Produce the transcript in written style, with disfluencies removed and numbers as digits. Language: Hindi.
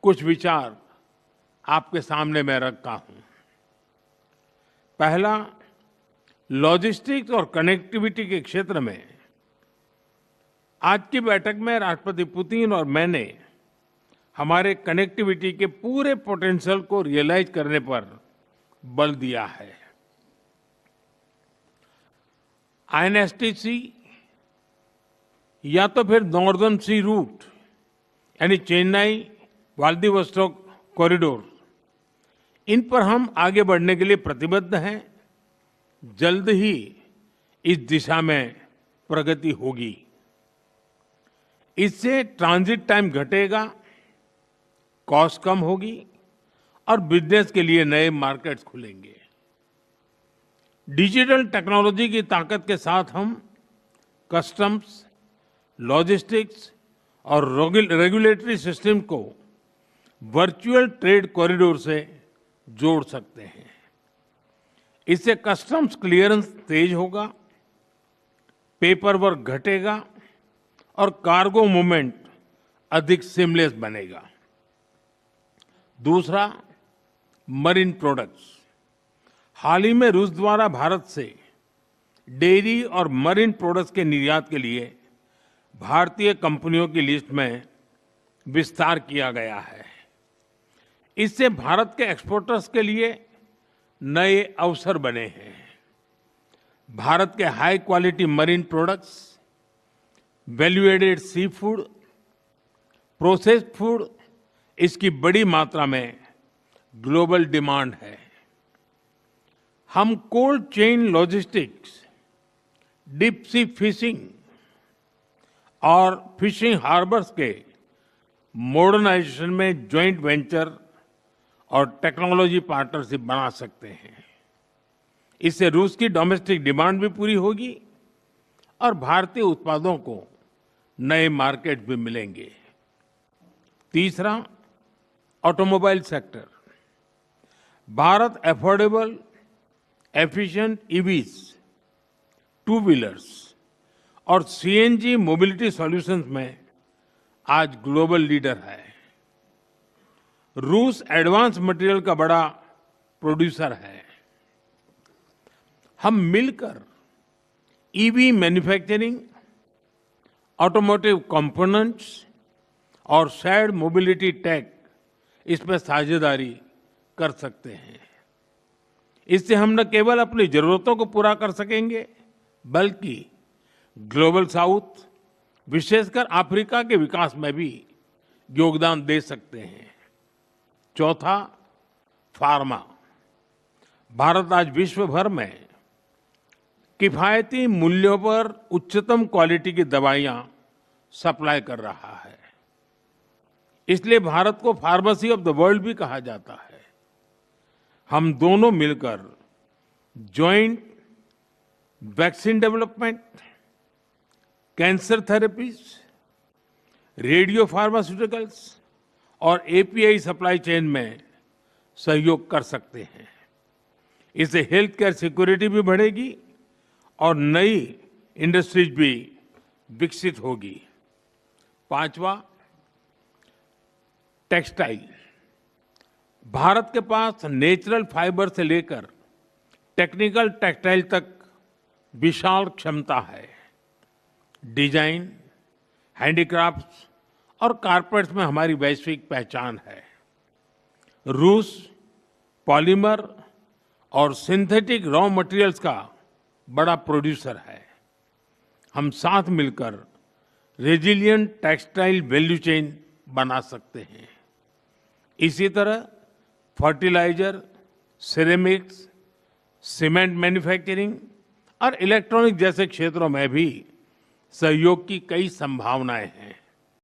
कुछ विचार आपके सामने मैं रखता हूं। पहला, लॉजिस्टिक्स और कनेक्टिविटी के क्षेत्र में आज की बैठक में राष्ट्रपति पुतिन और मैंने हमारे कनेक्टिविटी के पूरे पोटेंशियल को रियलाइज करने पर बल दिया है। आईएनएसटीसी या तो फिर नॉर्दर्न सी रूट यानी चेन्नई व्लादिवोस्टोक कॉरिडोर, इन पर हम आगे बढ़ने के लिए प्रतिबद्ध हैं। जल्द ही इस दिशा में प्रगति होगी। इससे ट्रांजिट टाइम घटेगा, कॉस्ट कम होगी और बिजनेस के लिए नए मार्केट्स खुलेंगे। डिजिटल टेक्नोलॉजी की ताकत के साथ हम कस्टम्स, लॉजिस्टिक्स और रेगुलेटरी सिस्टम को वर्चुअल ट्रेड कॉरिडोर से जोड़ सकते हैं। इससे कस्टम्स क्लियरेंस तेज होगा, पेपर वर्क घटेगा और कार्गो मूवमेंट अधिक सीमलेस बनेगा। दूसरा, मरीन प्रोडक्ट्स। हाल ही में रूस द्वारा भारत से डेयरी और मरीन प्रोडक्ट्स के निर्यात के लिए भारतीय कंपनियों की लिस्ट में विस्तार किया गया है। इससे भारत के एक्सपोर्टर्स के लिए नए अवसर बने हैं। भारत के high quality marine products, value added sea food, processed food, इसकी बड़ी मात्रा में ग्लोबल डिमांड है। हम cold chain logistics, deep sea fishing और फिशिंग हार्बर्स के मॉडर्नाइजेशन में ज्वाइंट वेंचर और टेक्नोलॉजी पार्टनरशिप बना सकते हैं। इससे रूस की डोमेस्टिक डिमांड भी पूरी होगी और भारतीय उत्पादों को नए मार्केट भी मिलेंगे। तीसरा, automobile sector. Bharat affordable, efficient EVs, two wheelers और सीएनजी मोबिलिटी सॉल्यूशंस में आज ग्लोबल लीडर है। रूस एडवांस मटेरियल का बड़ा प्रोड्यूसर है। हम मिलकर ईवी मैन्युफैक्चरिंग, ऑटोमोटिव कंपोनेंट्स और शेयर्ड मोबिलिटी टेक, इसमें साझेदारी कर सकते हैं। इससे हम न केवल अपनी जरूरतों को पूरा कर सकेंगे, बल्कि ग्लोबल साउथ, विशेषकर अफ्रीका के विकास में भी योगदान दे सकते हैं। चौथा, फार्मा। भारत आज विश्व भर में किफायती मूल्यों पर उच्चतम क्वालिटी की दवाइयां सप्लाई कर रहा है। इसलिए भारत को फार्मेसी ऑफ द वर्ल्ड भी कहा जाता है। हम दोनों मिलकर joint vaccine development, cancer therapies, radio pharmaceuticals और एपीआई सप्लाई चेन में सहयोग कर सकते हैं। इससे हेल्थ केयर सिक्योरिटी भी बढ़ेगी और नई इंडस्ट्रीज भी विकसित होगी। पांचवा, टेक्सटाइल। भारत के पास नेचुरल फाइबर से लेकर टेक्निकल टेक्सटाइल तक विशाल क्षमता है। डिजाइन, हैंडीक्राफ्ट्स और कारपेट्स में हमारी वैश्विक पहचान है। रूस पॉलीमर और सिंथेटिक रॉ मटेरियल्स का बड़ा प्रोड्यूसर है। हम साथ मिलकर रेजिलिएंट टेक्सटाइल वैल्यू चेन बना सकते हैं। इसी तरह फर्टिलाइजर, सिरेमिक्स, सीमेंट मैन्युफैक्चरिंग और इलेक्ट्रॉनिक जैसे क्षेत्रों में भी सहयोग की कई संभावनाएं हैं।